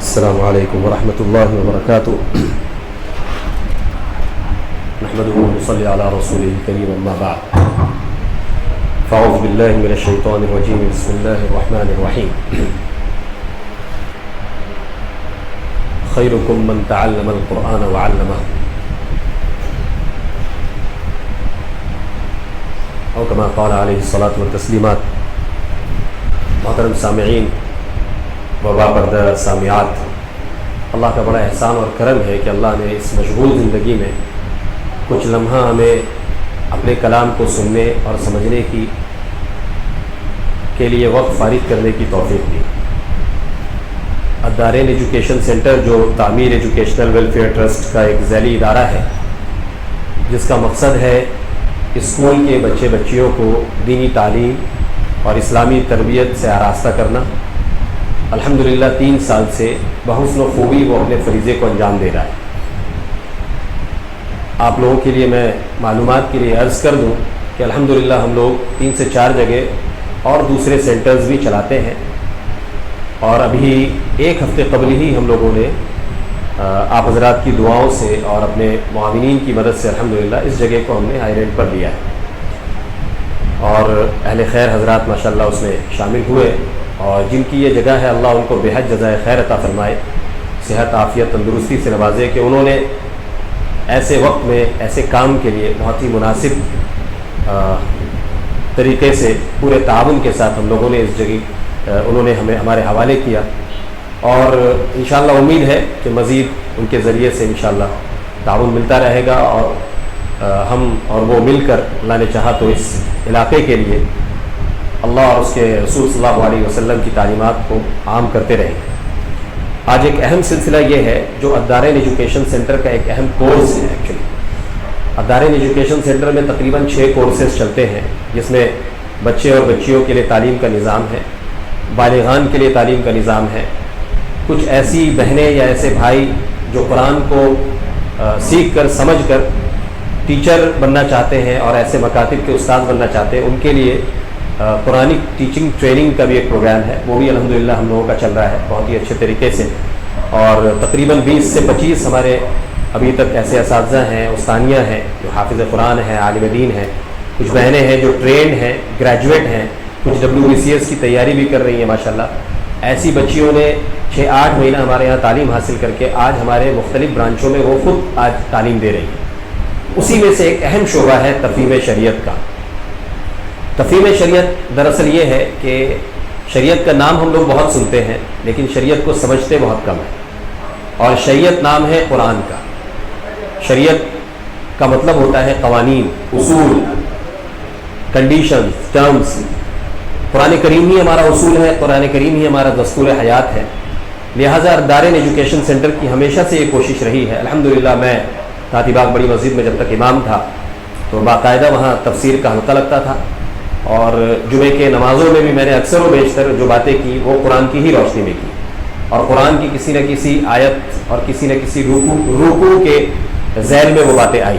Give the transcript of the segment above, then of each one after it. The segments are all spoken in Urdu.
السلام علیکم ورحمۃ اللہ وبرکاتہ نحمده ونصلي على رسوله الكريم اما بعد فاعوذ باللہ من الشیطان الرجیم بسم اللہ الرحمن الرحیم خیرکم من تعلم القرآن وعلمہ او کما قال علیہ الصلاۃ والتسلیمات۔ محترم سامعین و باپردہ سامعات، اللہ کا بڑا احسان اور کرم ہے کہ اللہ نے اس مشغول زندگی میں کچھ لمحہ ہمیں اپنے کلام کو سننے اور سمجھنے کے لیے وقت فارغ کرنے کی توفیق دی۔ الدارین ایجوکیشن سینٹر جو تعمیر ایجوکیشنل ویلفیئر ٹرسٹ کا ایک ذیلی ادارہ ہے، جس کا مقصد ہے اسکول کے بچے بچیوں کو دینی تعلیم اور اسلامی تربیت سے آراستہ کرنا، الحمدللہ 3 سال سے بحسن و خوبی وہ اپنے فریضے کو انجام دے رہا ہے۔ آپ لوگوں کے لیے میں معلومات کے لیے عرض کر دوں کہ الحمدللہ ہم لوگ 3 سے 4 جگہ اور دوسرے سینٹرز بھی چلاتے ہیں، اور ابھی 1 ہفتے قبل ہی ہم لوگوں نے آپ حضرات کی دعاؤں سے اور اپنے معاونین کی مدد سے الحمدللہ اس جگہ کو ہم نے ہائی رینٹ پر لیا ہے، اور اہل خیر حضرات ماشاءاللہ اس میں شامل ہوئے، اور جن کی یہ جگہ ہے اللہ ان کو بے حد جزائے خیر عطا فرمائے، صحت عافیت تندرستی سے نوازے کہ انہوں نے ایسے وقت میں ایسے کام کے لیے بہت ہی مناسب طریقے سے پورے تعاون کے ساتھ ہم لوگوں نے اس جگہ انہوں نے ہمیں ہمارے حوالے کیا، اور انشاءاللہ امید ہے کہ مزید ان کے ذریعے سے انشاءاللہ تعاون ملتا رہے گا، اور ہم اور وہ مل کر اللہ نے چاہا تو اس علاقے کے لیے اللہ اور اس کے رسول صلی اللہ علیہ وسلم کی تعلیمات کو عام کرتے رہیں گے۔ آج ایک اہم سلسلہ یہ ہے جو الدارین ایجوکیشن سینٹر کا ایک اہم کورس ہے۔ ایکچولی الدارین ایجوکیشن سینٹر میں تقریباً 6 کورسز چلتے ہیں، جس میں بچے اور بچیوں کے لیے تعلیم کا نظام ہے، بالغان کے لیے تعلیم کا نظام ہے، کچھ ایسی بہنیں یا ایسے بھائی جو قرآن کو سیکھ کر سمجھ کر ٹیچر بننا چاہتے ہیں اور ایسے مکاتب کے استاد بننا چاہتے ہیں، ان کے لیے قرآنک ٹیچنگ ٹریننگ کا بھی ایک پروگرام ہے، وہ بھی الحمدللہ ہم لوگوں کا چل رہا ہے بہت ہی اچھے طریقے سے، اور تقریباً 20 سے 25 ہمارے ابھی تک ایسے اساتذہ ہیں، استانیہ ہیں جو حافظ قرآن ہیں، عالم دین ہیں، کچھ بہنیں ہیں جو ٹرینڈ ہیں، گریجویٹ ہیں، کچھ WBCS کی تیاری بھی کر رہی ہیں ماشاءاللہ۔ ایسی بچیوں نے 6-8 مہینہ ہمارے یہاں تعلیم حاصل کر کے آج ہمارے مختلف برانچوں میں وہ خود آج تعلیم دے رہی ہیں۔ اسی میں سے ایک اہم شعبہ ہے تفہیم شریعت کا۔ تفہیم شریعت دراصل یہ ہے کہ شریعت کا نام ہم لوگ بہت سنتے ہیں، لیکن شریعت کو سمجھتے بہت کم ہیں، اور شریعت نام ہے قرآن کا۔ شریعت کا مطلب ہوتا ہے قوانین، اصول، کنڈیشنز، ٹرمز۔ قرآن کریم ہی ہمارا اصول ہے، قرآن کریم ہی ہمارا دستور حیات ہے، لہٰذا الدارین ایجوکیشن سینٹر کی ہمیشہ سے یہ کوشش رہی ہے۔ الحمدللہ میں تاتی باغ بڑی مسجد میں جب تک امام تھا تو باقاعدہ وہاں تفسیر کا حلقہ لگتا تھا، اور جمعے کے نمازوں میں بھی میں نے اکثر و بیشتر جو باتیں کی وہ قرآن کی ہی روشنی میں کی، اور قرآن کی کسی نہ کسی آیت اور کسی نہ کسی رکوع کے ذیل میں وہ باتیں آئی۔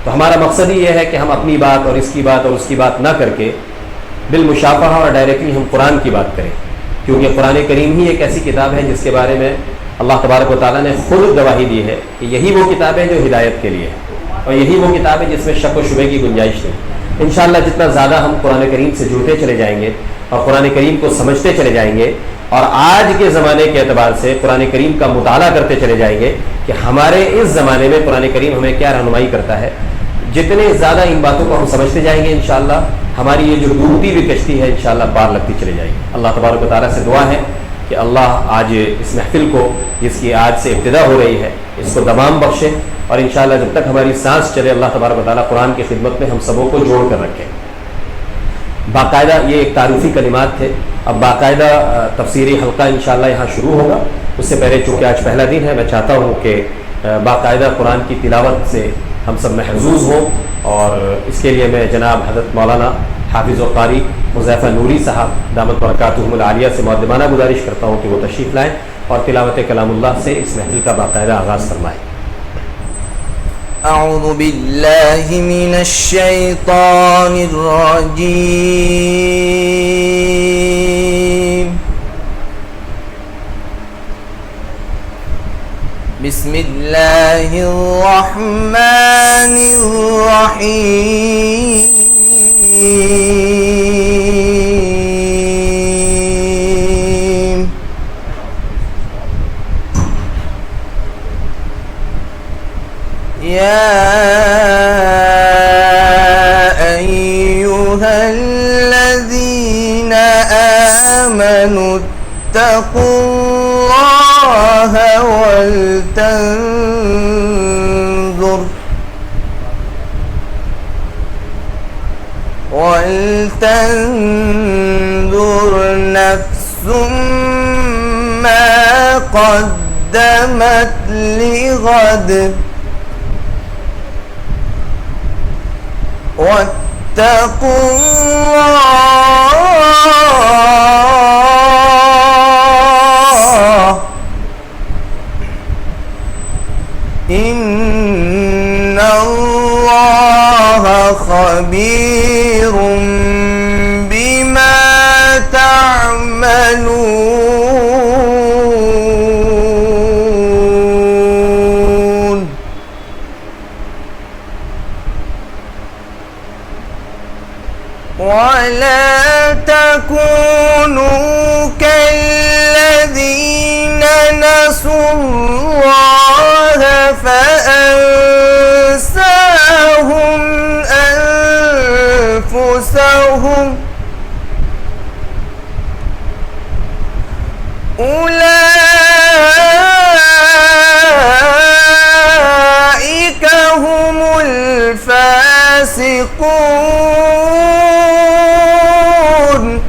تو ہمارا مقصد ہی یہ ہے کہ ہم اپنی بات اور اس کی بات اور اس کی بات نہ کر کے بالمشافہہ اور ڈائریکٹلی ہم قرآن کی بات کریں، کیونکہ قرآن کریم ہی ایک ایسی کتاب ہے جس کے بارے میں اللہ تبارک و تعالیٰ نے خود گواہی دی ہے کہ یہی وہ کتاب ہے جو ہدایت کے لیے ہے، اور یہی وہ کتاب ہے جس میں شک و شبہ کی گنجائش نہیں۔ انشاءاللہ جتنا زیادہ ہم قرآن کریم سے جڑتے چلے جائیں گے اور قرآن کریم کو سمجھتے چلے جائیں گے، اور آج کے زمانے کے اعتبار سے قرآن کریم کا مطالعہ کرتے چلے جائیں گے کہ ہمارے اس زمانے میں قرآن کریم ہمیں کیا رہنمائی کرتا ہے، جتنے زیادہ ان باتوں کو ہم سمجھتے جائیں گے انشاءاللہ ہماری یہ جو ڈوبتی ہوئی کشتی ہے انشاءاللہ پار لگتی چلی جائے گی۔ اللہ تبارک و تعالیٰ سے دعا ہے کہ اللہ آج اس محفل کو جس کی آج سے ابتدا ہو رہی ہے اس کو دوام بخشے، اور انشاءاللہ جب تک ہماری سانس چلے اللہ تبارک و تعالیٰ قرآن کی خدمت میں ہم سبوں کو جوڑ کر رکھے۔ باقاعدہ یہ ایک تعارفی کلمات تھے، اب باقاعدہ تفسیری حلقہ انشاءاللہ یہاں شروع ہوگا۔ اس سے پہلے چونکہ آج پہلا دن ہے، میں چاہتا ہوں کہ باقاعدہ قرآن کی تلاوت سے ہم سب محظوظ ہوں، اور اس کے لیے میں جناب حضرت مولانا حافظ و قاری حذیفہ نوری صاحب دامت برکاتہم العالیہ سے مؤدبانہ گزارش کرتا ہوں کہ وہ تشریف لائیں اور تلاوت کلام اللہ سے اس محفل کا باقاعدہ آغاز فرمائیں۔ اعوذ باللہ من الشیطان الرجیم، بسم الله الرحمن الرحيم يا أيها الذين آمنوا اتقوا الله ولتنظر نفس ما قدمت لغد واتقوا الله إن الله خبير بما تعملون ولا تكونوا كالذين نسوا الله فأنساهم أنفسهم أولئك هم الفاسقون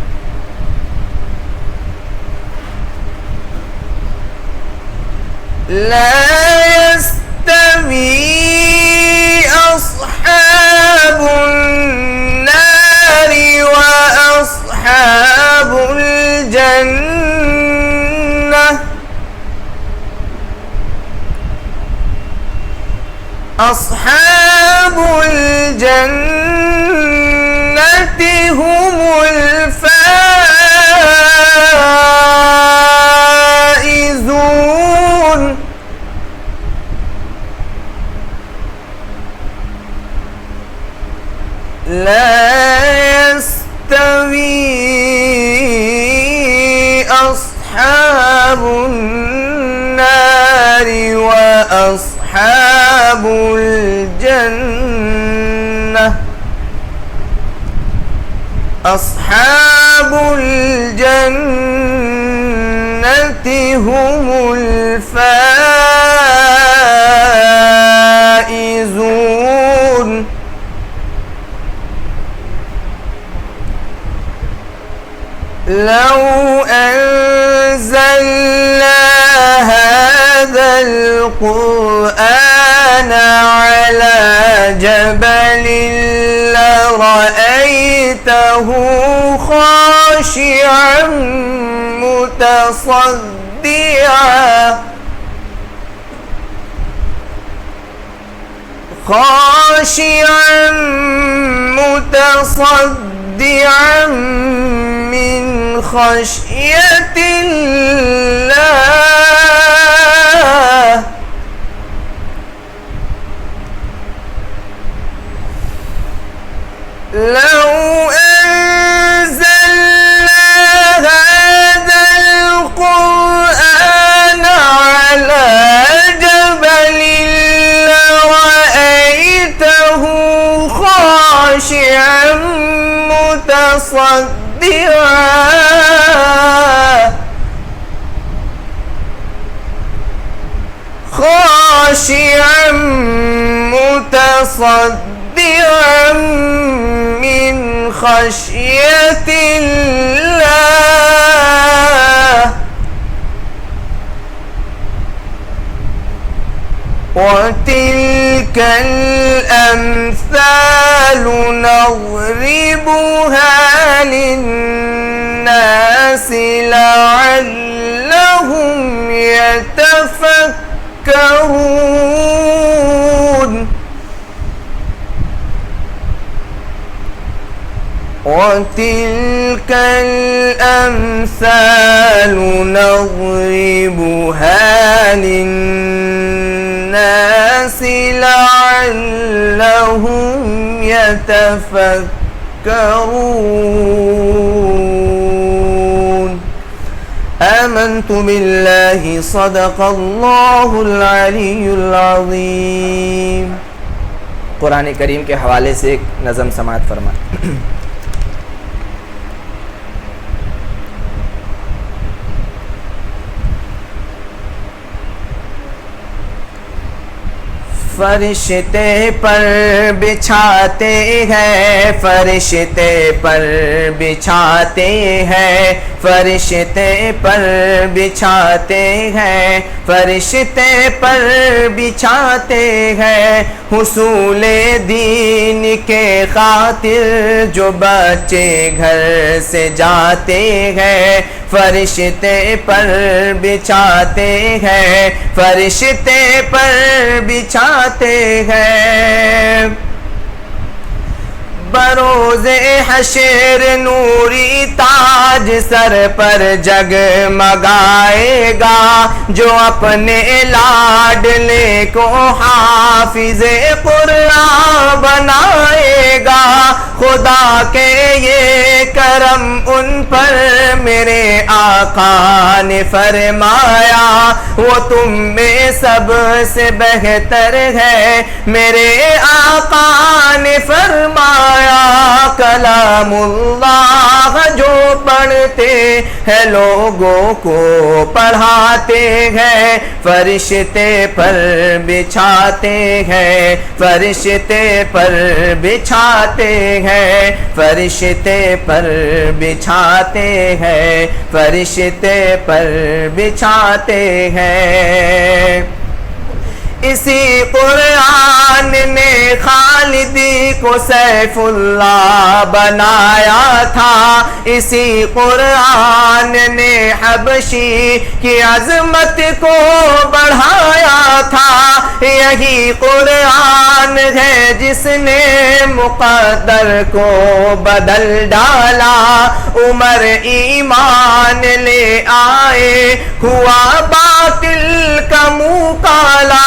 لا يستوي أصحاب النار وأصحاب الجنة أصحاب الجنة هم الفائزون لا يستوي أصحاب النار وأصحاب الجنة أصحاب الجنة هم الفائزون لو أنزلنا هذا القرآن على جبل لرأيته خاشعا متصدعا من خشية الله لو أنزلنا هذا القرآن على جبل لرأيته خاشعا متصدعا من خشية الله وتلك الأمثال نضربها للناس لعلهم يتفكرون وتلك الأمثال نضربها للناس لعلهم يتفكرون آمنت بالله صدق الله العلی العظیم. قرآن کریم کے حوالے سے ایک نظم سماعت فرمائیں. فرشتے پر بچھاتے ہیں فرشتے پر بچھاتے ہیں فرشتے پر بچھاتے ہیں فرشتے پر بچھاتے ہیں حصول دین کے خاطر جو بچے گھر سے جاتے ہیں فرشتے پر بچھاتے ہیں فرشتے پر بچھاتے ہیں. بروز حشر نوری تاج سر پر جگمگائے گا جو اپنے لاڈلے کو حافظ قرآن بنائے گا. خدا کے یہ کرم ان پر میرے آقا نے فرمایا وہ تم میں سب سے بہتر ہے. میرے آقا نے فرمایا کلام اللہ جو پڑھتے ہیں لوگوں کو پڑھاتے ہیں فرشتے پر بچھاتے ہیں فرشتے پر بچھاتے ہیں فرشتے پر بچھاتے ہیں فرشتے پر بچھاتے ہیں. اسی قرآن نے خالدی کو سیف اللہ بنایا تھا اسی قرآن نے حبشی کی عظمت کو بڑھایا تھا. یہی قرآن ہے جس نے مقدر کو بدل ڈالا. عمر ایمان لے آئے ہوا باطل کا منہ کالا.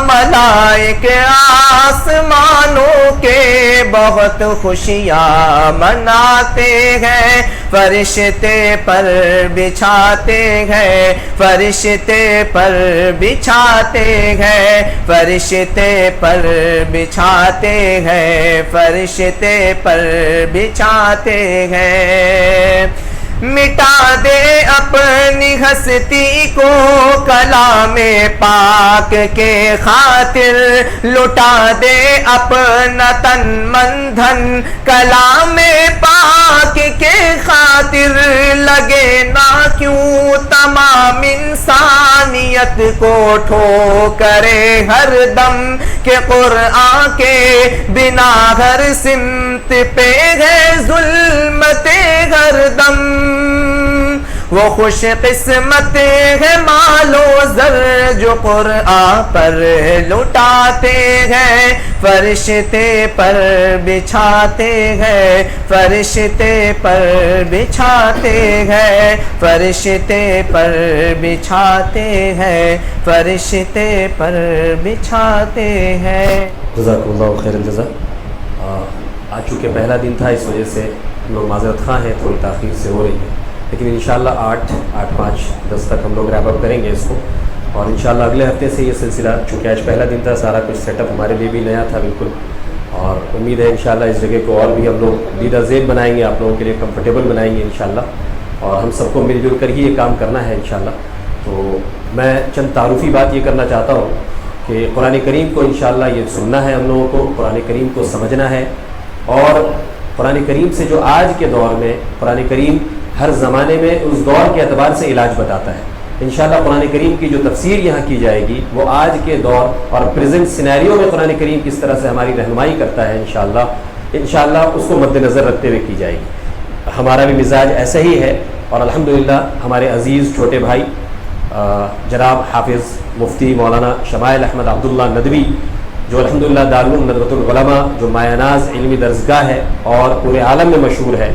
ملائک آسمانوں کے بہت خوشیاں مناتے ہیں فرشتے پر بچھاتے ہیں فرشتے پر بچھاتے ہیں فرشتے پر بچھاتے ہیں فرشتے پر بچھاتے ہیں. مٹا دے اپنی ہستی کو کلام پاک کے خاطر لٹا دے اپنا تن من دھن کلام پاک کے خاطر. لگے نہ کیوں تمام انسانیت کو ٹھوکرے ہر دم کہ قرآن کے بنا ہر سمت پہ ہے ظلمت ہر دم. وہ خوش قسمت ہے مال و زر جو قرآن پر لٹاتے ہیں فرشتے پر بچھاتے ہیں فرشتے پر بچھاتے ہیں فرشتے پر بچھاتے ہیں فرشتے پر بچھاتے ہیں. جزاک اللہ خیر الجزا. آج چونکہ پہلا دن تھا اس وجہ سے ہم لوگ معذرت خواہ ہیں تھوڑی تاخیر سے ہو رہی ہے لیکن انشاءاللہ 8-5-10 تک ہم لوگ ریپ اپ کریں گے اس کو اور انشاءاللہ اگلے ہفتے سے یہ سلسلہ چونکہ آج پہلا دن تھا سارا کچھ سیٹ اپ ہمارے لیے بھی نیا تھا بالکل اور امید ہے انشاءاللہ اس جگہ کو اور بھی ہم لوگ دیدہ زیب بنائیں گے آپ لوگوں کے لیے کمفرٹیبل بنائیں گے انشاءاللہ اور ہم سب کو مل جل کر ہی یہ کام کرنا ہے انشاءاللہ. تو میں چند تعارفی بات یہ کرنا چاہتا ہوں کہ قرآن کریم کو انشاءاللہ یہ سننا ہے ہم لوگوں کو قرآن کریم کو سمجھنا ہے اور قرآن کریم سے جو آج کے دور میں قرآن کریم ہر زمانے میں اس دور کے اعتبار سے علاج بتاتا ہے. انشاءاللہ قرآن کریم کی جو تفسیر یہاں کی جائے گی وہ آج کے دور اور پریزنٹ سینیریو میں قرآن کریم کس طرح سے ہماری رہنمائی کرتا ہے انشاءاللہ اس کو مد نظر رکھتے ہوئے کی جائے گی. ہمارا بھی مزاج ایسا ہی ہے اور الحمدللہ ہمارے عزیز چھوٹے بھائی جناب حافظ مفتی مولانا شمائل احمد عبداللہ ندوی جو الحمدللہ دارالعلوم ندوۃ العلماء جو مایہ ناز علمی درسگاہ ہے اور پورے عالم میں مشہور ہے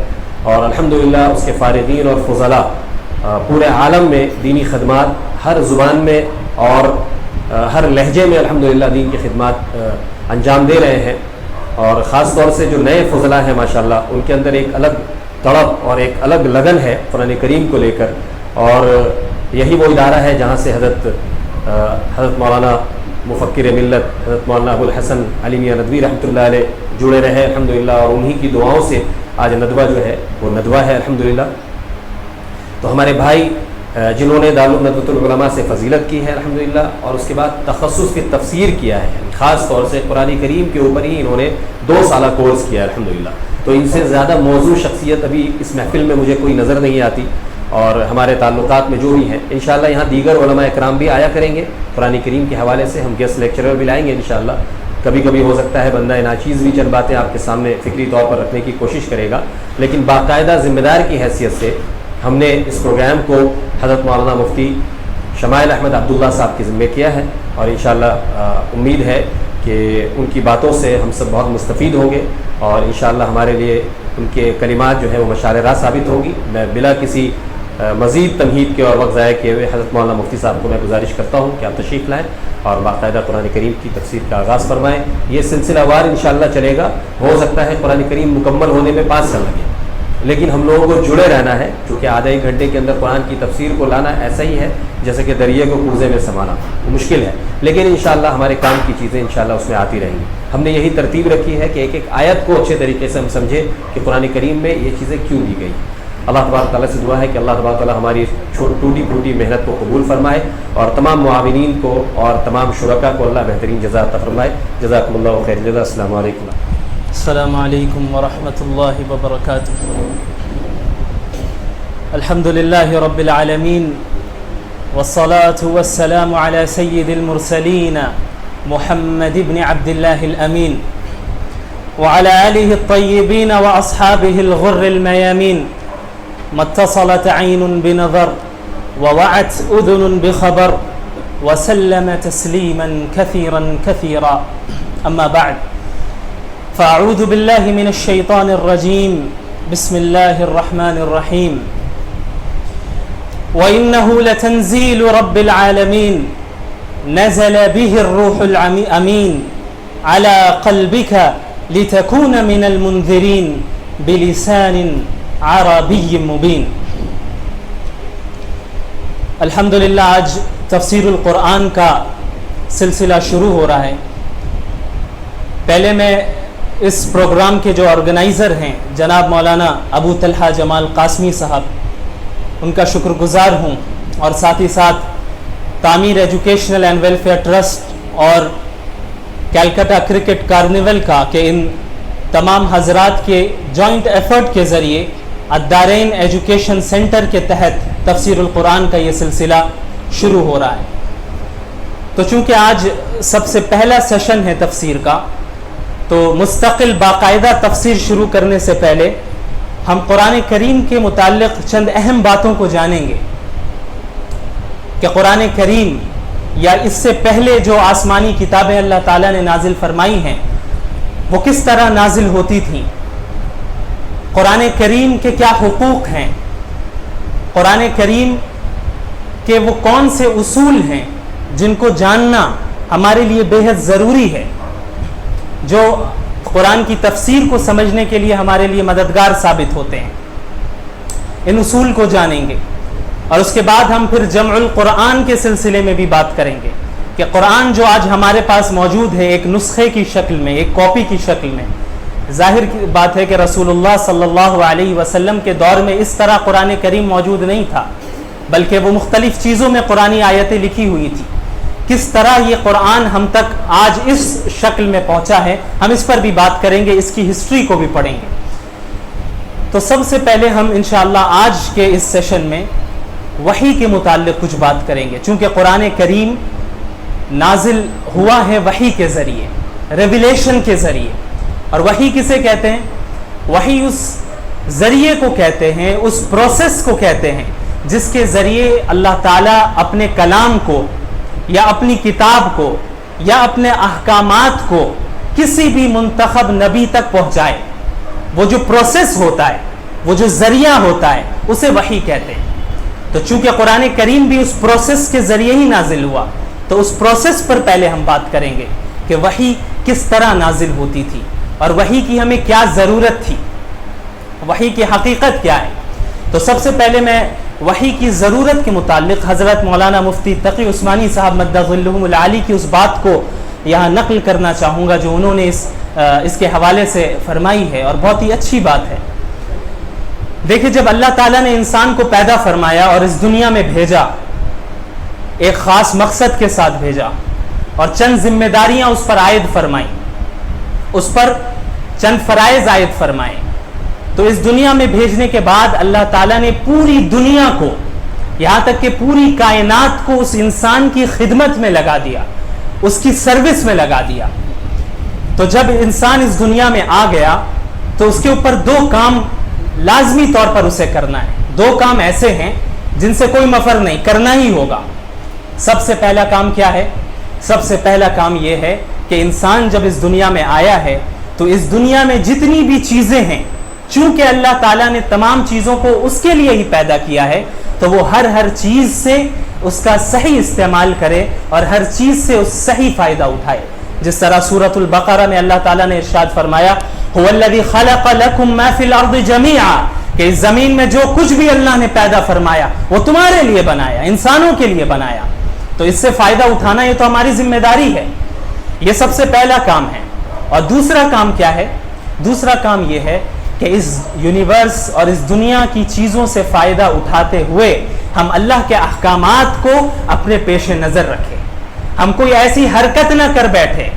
اور الحمدللہ اس کے فارغین اور فضلاء پورے عالم میں دینی خدمات ہر زبان میں اور ہر لہجے میں الحمدللہ دین کی خدمات انجام دے رہے ہیں، اور خاص طور سے جو نئے فضلاء ہیں ماشاءاللہ ان کے اندر ایک الگ تڑپ اور ایک الگ لگن ہے قرآن کریم کو لے کر، اور یہی وہ ادارہ ہے جہاں سے حضرت مولانا مفکر ملت حضرت مولانا ابو الحسن علی میاں ندوی رحمۃ اللہ علیہ جڑے رہے الحمدللہ، اور انہی کی دعاؤں سے آج ندوہ جو ہے وہ ندوہ ہے الحمدللہ۔ تو ہمارے بھائی جنہوں نے دارالندوۃ العلماء سے فضیلت کی ہے الحمدللہ، اور اس کے بعد تخصص کی تفسیر کیا ہے، خاص طور سے قرآن کریم کے اوپر ہی انہوں نے 2 سالہ کورس کیا ہے الحمدللہ، تو ان سے زیادہ موضوع شخصیت ابھی اس محفل میں مجھے کوئی نظر نہیں آتی، اور ہمارے تعلقات میں جو بھی ہیں انشاءاللہ یہاں دیگر علماء اکرام بھی آیا کریں گے، قرآن کریم کے حوالے سے ہم گیسٹ لیکچرر بھی لائیں گے انشاءاللہ۔ کبھی کبھی ہو سکتا ہے بندہ ناچیز بھی چند باتیں آپ کے سامنے فکری طور پر رکھنے کی کوشش کرے گا، لیکن باقاعدہ ذمہ دار کی حیثیت سے ہم نے اس پروگرام کو حضرت مولانا مفتی شمائل احمد عبداللہ صاحب کے ذمہ کیا ہے، اور انشاءاللہ امید ہے کہ ان کی باتوں سے ہم سب بہت مستفید ہوں گے، اور انشاءاللہ ہمارے لیے ان کے کلمات جو ہے وہ مشعل راہ ثابت ہوگی۔ میں بلا کسی مزید تمہید کے اور وقت ضائع کیے ہوئے حضرت مولانا مفتی صاحب کو میں گزارش کرتا ہوں کہ آپ تشریف لائیں اور باقاعدہ قرآن کریم کی تفسیر کا آغاز فرمائیں۔ یہ سلسلہ وار انشاءاللہ چلے گا، ہو سکتا ہے قرآن کریم مکمل ہونے میں 5 سال لگے، لیکن ہم لوگوں کو جڑے رہنا ہے، کیونکہ آدھے ایک گھنٹے کے اندر قرآن کی تفسیر کو لانا ایسا ہی ہے جیسے کہ دریا کو کوزے میں سمانا، وہ مشکل ہے، لیکن انشاءاللہ ہمارے کام کی چیزیں انشاءاللہ اس میں آتی رہیں گی۔ ہم نے یہی ترتیب رکھی ہے کہ ایک ایک آیت کو اچھے طریقے سے ہم سمجھیں کہ قرآن کریم میں یہ چیزیں کیوں دی گئی۔ اللہ تبارک تعالیٰ سے دعا ہے کہ اللہ تبارک تعالیٰ ہماری ٹوٹی پھوٹی محنت کو قبول فرمائے، اور تمام معاونین کو اور تمام شرکاء کو اللہ بہترین جزا عطا فرمائے۔ جزاکم اللہ خیر جزا۔ السلام علیکم۔ السلام علیکم ورحمۃ اللہ وبرکاتہ۔ الحمد للہ رب العالمین، والصلاة والسلام على سید المرسلین محمد بن عبد اللہ الامین، وعلى آلہ الطیبین واصحابہ الغر المیامین، ما اتصلت عین بنظر ووعت اذن بخبر وسلم تسلیما کثیرا کثیرا، اما بعد فاعوذ باللہ من الشیطان الرجیم، بسم اللہ الرحمن الرحیم، وَإِنَّهُ لَتَنزِيلُ رَبِّ الْعَالَمِينَ نَزَلَ بِهِ الرُّوحُ الْأَمِينُ عَلَى قَلْبِكَ لِتَكُونَ مِنَ الْمُنذِرِينَ بِلِسَانٍ عَرَبِيٍّ مُبِينٍ۔ الحمدللہ آج تفسیر القرآن کا سلسلہ شروع ہو رہا ہے۔ پہلے میں اس پروگرام کے جو آرگنائزر ہیں جناب مولانا ابو طلحہ جمال قاسمی صاحب، ان کا شکر گزار ہوں، اور ساتھ ہی ساتھ تعمیر ایجوکیشنل اینڈ ویلفیئر ٹرسٹ اور کلکتہ کرکٹ کارنیول کا، کہ ان تمام حضرات کے جوائنٹ ایفرٹ کے ذریعے الدارین ایجوکیشن سینٹر کے تحت تفسیر القرآن کا یہ سلسلہ شروع ہو رہا ہے۔ تو چونکہ آج سب سے پہلا سیشن ہے تفسیر کا، تو مستقل باقاعدہ تفسیر شروع کرنے سے پہلے ہم قرآن کریم کے متعلق چند اہم باتوں کو جانیں گے کہ قرآن کریم یا اس سے پہلے جو آسمانی کتابیں اللہ تعالیٰ نے نازل فرمائی ہیں وہ کس طرح نازل ہوتی تھیں، قرآن کریم کے کیا حقوق ہیں، قرآن کریم کے وہ کون سے اصول ہیں جن کو جاننا ہمارے لیے بے حد ضروری ہے، جو قرآن کی تفسیر کو سمجھنے کے لیے ہمارے لیے مددگار ثابت ہوتے ہیں۔ ان اصول کو جانیں گے، اور اس کے بعد ہم پھر جمع القرآن کے سلسلے میں بھی بات کریں گے کہ قرآن جو آج ہمارے پاس موجود ہے ایک نسخے کی شکل میں، ایک کاپی کی شکل میں، ظاہر کی بات ہے کہ رسول اللہ صلی اللہ علیہ وسلم کے دور میں اس طرح قرآن کریم موجود نہیں تھا، بلکہ وہ مختلف چیزوں میں قرآنی آیتیں لکھی ہوئی تھیں۔ کس طرح یہ قرآن ہم تک آج اس شکل میں پہنچا ہے، ہم اس پر بھی بات کریں گے، اس کی ہسٹری کو بھی پڑھیں گے۔ تو سب سے پہلے ہم انشاءاللہ آج کے اس سیشن میں وحی کے متعلق کچھ بات کریں گے، چونکہ قرآن کریم نازل ہوا ہے وحی کے ذریعے، ریویلیشن کے ذریعے۔ اور وحی کسے کہتے ہیں؟ وحی اس ذریعے کو کہتے ہیں، اس پروسیس کو کہتے ہیں جس کے ذریعے اللہ تعالیٰ اپنے کلام کو یا اپنی کتاب کو یا اپنے احکامات کو کسی بھی منتخب نبی تک پہنچائے۔ وہ جو پروسیس ہوتا ہے، وہ جو ذریعہ ہوتا ہے، اسے وحی کہتے ہیں۔ تو چونکہ قرآن کریم بھی اس پروسیس کے ذریعے ہی نازل ہوا، تو اس پروسیس پر پہلے ہم بات کریں گے کہ وحی کس طرح نازل ہوتی تھی اور وحی کی ہمیں کیا ضرورت تھی، وحی کی حقیقت کیا ہے۔ تو سب سے پہلے میں وحی کی ضرورت کے متعلق حضرت مولانا مفتی تقی عثمانی صاحب مدد ظلہم العالی کی اس بات کو یہاں نقل کرنا چاہوں گا جو انہوں نے اس کے حوالے سے فرمائی ہے، اور بہت ہی اچھی بات ہے۔ دیکھیں، جب اللہ تعالیٰ نے انسان کو پیدا فرمایا اور اس دنیا میں بھیجا، ایک خاص مقصد کے ساتھ بھیجا اور چند ذمہ داریاں اس پر عائد فرمائیں، اس پر چند فرائض عائد فرمائیں، تو اس دنیا میں بھیجنے کے بعد اللہ تعالیٰ نے پوری دنیا کو، یہاں تک کہ پوری کائنات کو اس انسان کی خدمت میں لگا دیا، اس کی سروس میں لگا دیا۔ تو جب انسان اس دنیا میں آ گیا تو اس کے اوپر دو کام لازمی طور پر اسے کرنا ہے، دو کام ایسے ہیں جن سے کوئی مفر نہیں، کرنا ہی ہوگا۔ سب سے پہلا کام کیا ہے؟ سب سے پہلا کام یہ ہے کہ انسان جب اس دنیا میں آیا ہے تو اس دنیا میں جتنی بھی چیزیں ہیں، چونکہ اللہ تعالیٰ نے تمام چیزوں کو اس کے لیے ہی پیدا کیا ہے، تو وہ ہر چیز سے اس کا صحیح استعمال کرے اور ہر چیز سے اس صحیح فائدہ اٹھائے۔ جس طرح سورۃ البقرہ میں اللہ تعالیٰ نے ارشاد فرمایا هو الذی خلق لکم ما فی الارض جمیعا، کہ اس زمین میں جو کچھ بھی اللہ نے پیدا فرمایا وہ تمہارے لیے بنایا، انسانوں کے لیے بنایا، تو اس سے فائدہ اٹھانا یہ تو ہماری ذمہ داری ہے، یہ سب سے پہلا کام ہے۔ اور دوسرا کام کیا ہے؟ دوسرا کام یہ ہے کہ اس یونیورس اور اس دنیا کی چیزوں سے فائدہ اٹھاتے ہوئے ہم اللہ کے احکامات کو اپنے پیش نظر رکھیں، ہم کوئی ایسی حرکت نہ کر بیٹھے،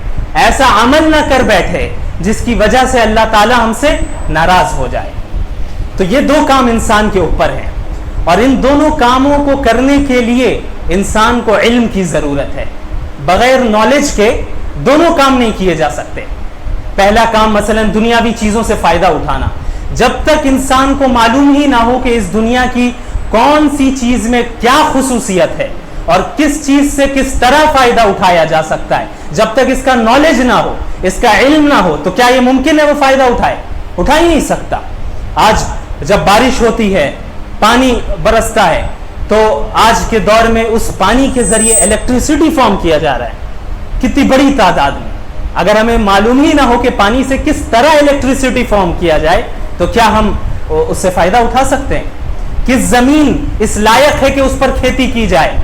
ایسا عمل نہ کر بیٹھے جس کی وجہ سے اللہ تعالی ہم سے ناراض ہو جائے۔ تو یہ دو کام انسان کے اوپر ہیں، اور ان دونوں کاموں کو کرنے کے لیے انسان کو علم کی ضرورت ہے۔ بغیر نالج کے دونوں کام نہیں کیے جا سکتے۔ پہلا کام مثلا دنیاوی چیزوں سے فائدہ اٹھانا، جب تک انسان کو معلوم ہی نہ ہو کہ اس دنیا کی کون سی چیز میں کیا خصوصیت ہے اور کس چیز سے کس طرح فائدہ اٹھایا جا سکتا ہے، جب تک اس کا نالج نہ ہو، اس کا علم نہ ہو، تو کیا یہ ممکن ہے وہ فائدہ اٹھائے؟ اٹھا ہی نہیں سکتا۔ آج جب بارش ہوتی ہے، پانی برستا ہے، تو آج کے دور میں اس پانی کے ذریعے الیکٹریسٹی فارم کیا جا رہا ہے، کتنی بڑی تعداد میں۔ اگر ہمیں معلوم ہی نہ ہو کہ پانی سے کس طرح الیکٹریسٹی فارم کیا جائے تو کیا ہم اس سے فائدہ اٹھا سکتے ہیں؟ کس زمین اس لائق ہے کہ اس پر کھیتی کی جائے،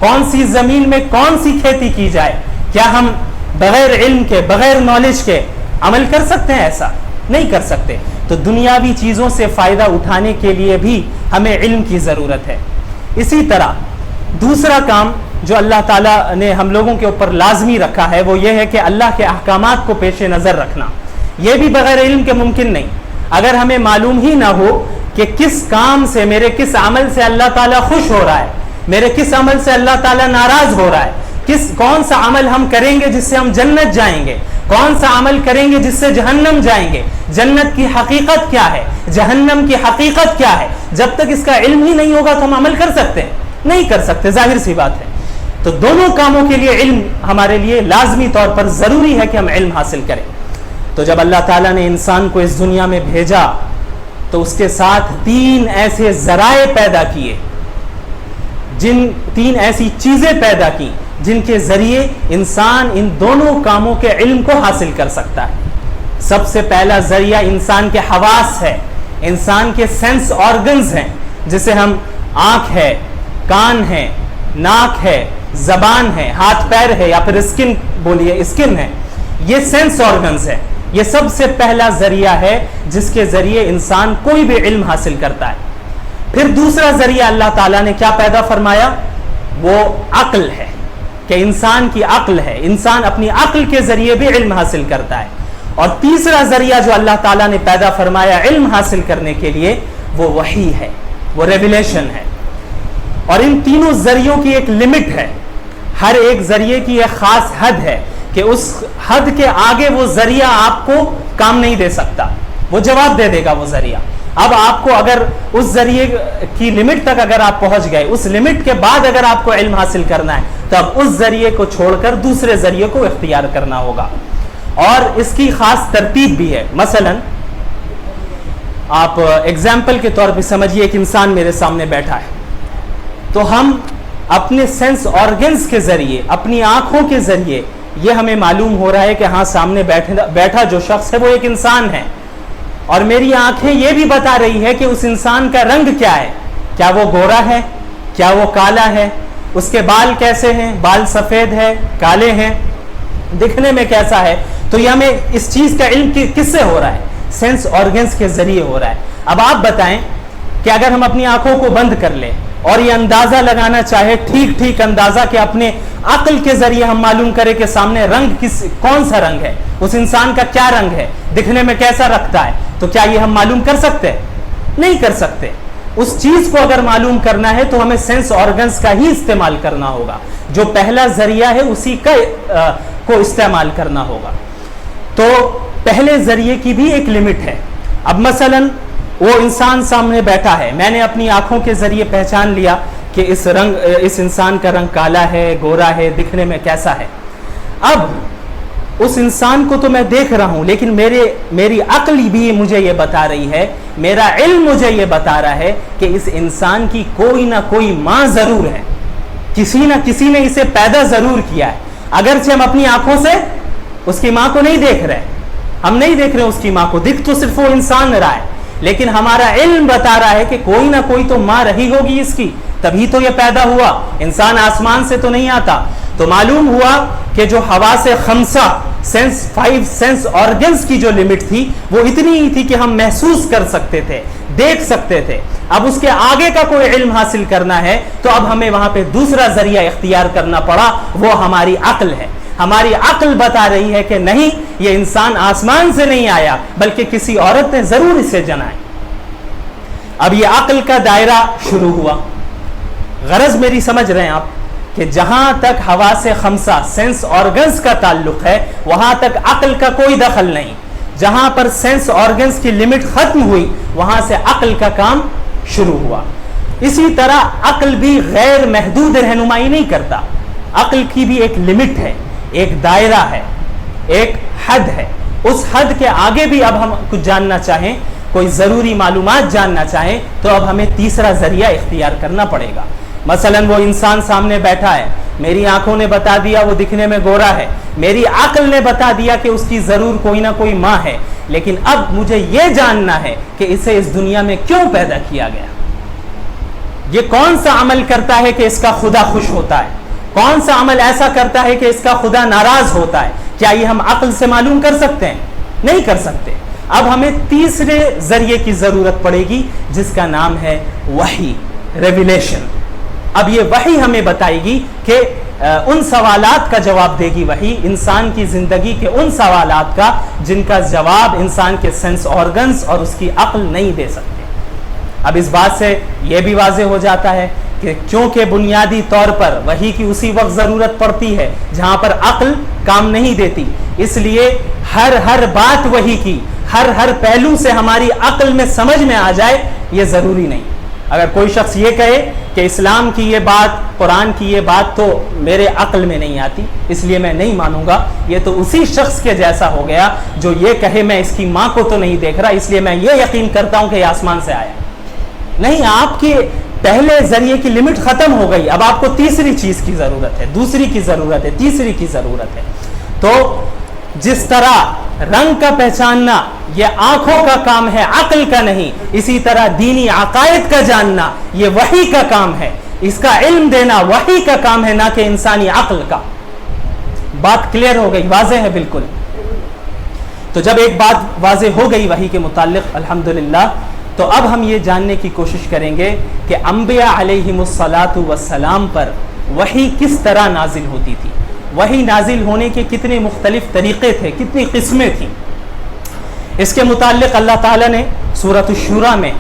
کون سی زمین میں کون سی کھیتی کی جائے، کیا ہم بغیر علم کے، بغیر نالج کے عمل کر سکتے ہیں؟ ایسا نہیں کر سکتے۔ تو دنیاوی چیزوں سے فائدہ اٹھانے کے لیے بھی ہمیں علم کی ضرورت ہے۔ اسی طرح دوسرا کام جو اللہ تعالیٰ نے ہم لوگوں کے اوپر لازمی رکھا ہے وہ یہ ہے کہ اللہ کے احکامات کو پیش نظر رکھنا۔ یہ بھی بغیر علم کے ممکن نہیں۔ اگر ہمیں معلوم ہی نہ ہو کہ کس کام سے، میرے کس عمل سے اللہ تعالیٰ خوش ہو رہا ہے، میرے کس عمل سے اللہ تعالیٰ ناراض ہو رہا ہے، کون سا عمل ہم کریں گے جس سے ہم جنت جائیں گے، کون سا عمل کریں گے جس سے جہنم جائیں گے، جنت کی حقیقت کیا ہے، جہنم کی حقیقت کیا ہے، جب تک اس کا علم ہی نہیں ہوگا تو ہم عمل کر سکتے ہیں؟ نہیں کر سکتے، ظاہر سی بات ہے۔ تو دونوں کاموں کے لیے علم ہمارے لیے لازمی طور پر ضروری ہے کہ ہم علم حاصل کریں۔ تو جب اللہ تعالیٰ نے انسان کو اس دنیا میں بھیجا تو اس کے ساتھ تین ایسے ذرائع پیدا کیے، تین ایسی چیزیں پیدا کی جن کے ذریعے انسان ان دونوں کاموں کے علم کو حاصل کر سکتا ہے۔ سب سے پہلا ذریعہ انسان کے حواس ہے، انسان کے سینس آرگنز ہیں، جسے ہم آنکھ ہے، کان ہے، ناک ہے، زبان ہے، ہاتھ پیر ہے، یا پھر اسکن بولیے، اسکن ہے، یہ سینس آرگنز ہے۔ یہ سب سے پہلا ذریعہ ہے جس کے ذریعے انسان کوئی بھی علم حاصل کرتا ہے۔ پھر دوسرا ذریعہ اللہ تعالیٰ نے کیا پیدا فرمایا؟ وہ عقل ہے، کہ انسان کی عقل ہے، انسان اپنی عقل کے ذریعے بھی علم حاصل کرتا ہے۔ اور تیسرا ذریعہ جو اللہ تعالیٰ نے پیدا فرمایا علم حاصل کرنے کے لیے وہ وحی ہے، وہ ریویلیشن ہے۔ اور ان تینوں ذریعوں کی ایک لمٹ ہے، ہر ایک ذریعے کی ایک خاص حد ہے کہ اس حد کے آگے وہ ذریعہ آپ کو کام نہیں دے سکتا، وہ جواب دے دے گا وہ ذریعہ۔ اب آپ کو اگر اس ذریعے کی لمٹ تک اگر آپ پہنچ گئے، اس لمٹ کے بعد اگر آپ کو علم حاصل کرنا ہے تو اب اس ذریعے کو چھوڑ کر دوسرے ذریعے کو اختیار کرنا ہوگا۔ اور اس کی خاص ترتیب بھی ہے۔ مثلا آپ ایگزامپل کے طور پہ سمجھیے ایک انسان میرے سامنے بیٹھا ہے، تو ہم اپنے سینس آرگنز کے ذریعے، اپنی آنکھوں کے ذریعے یہ ہمیں معلوم ہو رہا ہے کہ ہاں سامنے بیٹھا جو شخص ہے وہ ایک انسان ہے، اور میری آنکھیں یہ بھی بتا رہی ہے کہ اس انسان کا رنگ کیا ہے، کیا وہ گورا ہے، کیا وہ کالا ہے، اس کے بال کیسے ہیں، بال سفید ہے، کالے ہیں، دکھنے میں کیسا ہے. تو یہ ہمیں اس چیز کا علم کس سے ہو رہا ہے؟ سینس آرگنز کے ذریعے ہو رہا ہے. اب آپ بتائیں کہ اگر ہم اپنی آنکھوں کو بند کر لیں اور یہ اندازہ لگانا چاہے، ٹھیک اندازہ کہ اپنے عقل کے ذریعے ہم معلوم کریں کہ سامنے رنگ کون سا رنگ ہے، اس انسان کا کیا رنگ ہے، دکھنے میں کیسا رکھتا ہے، تو کیا یہ ہم معلوم کر سکتے؟ نہیں کر سکتے. اس چیز کو اگر معلوم کرنا ہے تو ہمیں سینس آرگنز کا ہی استعمال کرنا ہوگا. جو پہلا ذریعہ ہے اسی کو استعمال کرنا ہوگا. تو پہلے ذریعے کی بھی ایک لمٹ ہے. اب مثلا وہ انسان سامنے بیٹھا ہے، میں نے اپنی آنکھوں کے ذریعے پہچان لیا کہ اس انسان کا رنگ کالا ہے، گورا ہے، دکھنے میں کیسا ہے. اب اس انسان کو تو میں دیکھ رہا ہوں، لیکن میری عقل بھی مجھے یہ بتا رہی ہے، میرا علم مجھے یہ بتا رہا ہے کہ اس انسان کی کوئی نہ کوئی ماں ضرور ہے، کسی نہ کسی نے اسے پیدا ضرور کیا ہے. اگرچہ ہم اپنی آنکھوں سے اس کی ماں کو نہیں دیکھ رہے، ہم نہیں دیکھ رہے اس کی ماں کو، دکھ تو صرف وہ انسان رہا ہے، لیکن ہمارا علم بتا رہا ہے کہ کوئی نہ کوئی تو ماں رہی ہوگی اس کی، تبھی تو یہ پیدا ہوا. انسان آسمان سے تو نہیں آتا. تو معلوم ہوا کہ جو حواس خمسہ، فائیو سینس آرگنز کی جو لمٹ تھی وہ اتنی ہی تھی کہ ہم محسوس کر سکتے تھے، دیکھ سکتے تھے. اب اس کے آگے کا کوئی علم حاصل کرنا ہے تو اب ہمیں وہاں پہ دوسرا ذریعہ اختیار کرنا پڑا، وہ ہماری عقل ہے. ہماری عقل بتا رہی ہے کہ نہیں، یہ انسان آسمان سے نہیں آیا بلکہ کسی عورت نے ضرور اسے جنا ہے. اب یہ عقل کا دائرہ شروع ہوا. غرض میری سمجھ رہے ہیں آپ کہ جہاں تک حواس خمسہ، سینس آرگنز کا تعلق ہے وہاں تک عقل کا کوئی دخل نہیں. جہاں پر سینس آرگنز کی لمٹ ختم ہوئی وہاں سے عقل کا کام شروع ہوا. اسی طرح عقل بھی غیر محدود رہنمائی نہیں کرتا. عقل کی بھی ایک لمٹ ہے، ایک دائرہ ہے، ایک حد ہے. اس حد کے آگے بھی اب ہم کچھ جاننا چاہیں، کوئی ضروری معلومات جاننا چاہیں تو اب ہمیں تیسرا ذریعہ اختیار کرنا پڑے گا. مثلا وہ انسان سامنے بیٹھا ہے، میری آنکھوں نے بتا دیا وہ دکھنے میں گورا ہے، میری عقل نے بتا دیا کہ اس کی ضرور کوئی نہ کوئی ماں ہے، لیکن اب مجھے یہ جاننا ہے کہ اسے اس دنیا میں کیوں پیدا کیا گیا، یہ کون سا عمل کرتا ہے کہ اس کا خدا خوش ہوتا ہے، کون سا عمل ایسا کرتا ہے کہ اس کا خدا ناراض ہوتا ہے. کیا یہ ہم عقل سے معلوم کر سکتے ہیں؟ نہیں کر سکتے. اب ہمیں تیسرے ذریعے کی ضرورت پڑے گی جس کا نام ہے وحی، ریویلیشن. اب یہ وحی ہمیں بتائے گی کہ ان سوالات کا جواب دے گی وحی، انسان کی زندگی کے ان سوالات کا جن کا جواب انسان کے سینس آرگنز اور اس کی عقل نہیں دے سکتے. اب اس بات سے یہ بھی واضح ہو جاتا ہے کہ کیونکہ بنیادی طور پر وحی کی اسی وقت ضرورت پڑتی ہے جہاں پر عقل کام نہیں دیتی، اس لیے ہر بات وحی کی، ہر پہلو سے ہماری عقل میں سمجھ میں آ جائے یہ ضروری نہیں. اگر کوئی شخص یہ کہے کہ اسلام کی یہ بات، قرآن کی یہ بات تو میرے عقل میں نہیں آتی اس لیے میں نہیں مانوں گا، یہ تو اسی شخص کے جیسا ہو گیا جو یہ کہے میں اس کی ماں کو تو نہیں دیکھ رہا اس لیے میں یہ یقین کرتا ہوں کہ یہ آسمان سے آیا. نہیں، آپ کے پہلے ذریعے کی لمٹ ختم ہو گئی، اب آپ کو تیسری چیز کی ضرورت ہے، دوسری کی ضرورت ہے، تیسری کی ضرورت ہے. تو جس طرح رنگ کا پہچاننا یہ آنکھوں کا کام ہے، عقل کا نہیں، اسی طرح دینی عقائد کا جاننا یہ وحی کا کام ہے، اس کا علم دینا وحی کا کام ہے، نہ کہ انسانی عقل کا. بات کلیئر ہو گئی، واضح ہے بالکل. تو جب ایک بات واضح ہو گئی وحی کے متعلق الحمدللہ، تو اب ہم یہ جاننے کی کوشش کریں گے کہ انبیاء علیہم الصلاۃ والسلام پر وحی کس طرح نازل ہوتی تھی، وحی نازل ہونے کے کتنے مختلف طریقے تھے، کتنی قسمیں تھیں. اس کے متعلق اللہ تعالیٰ نے سورۃ الشورى میں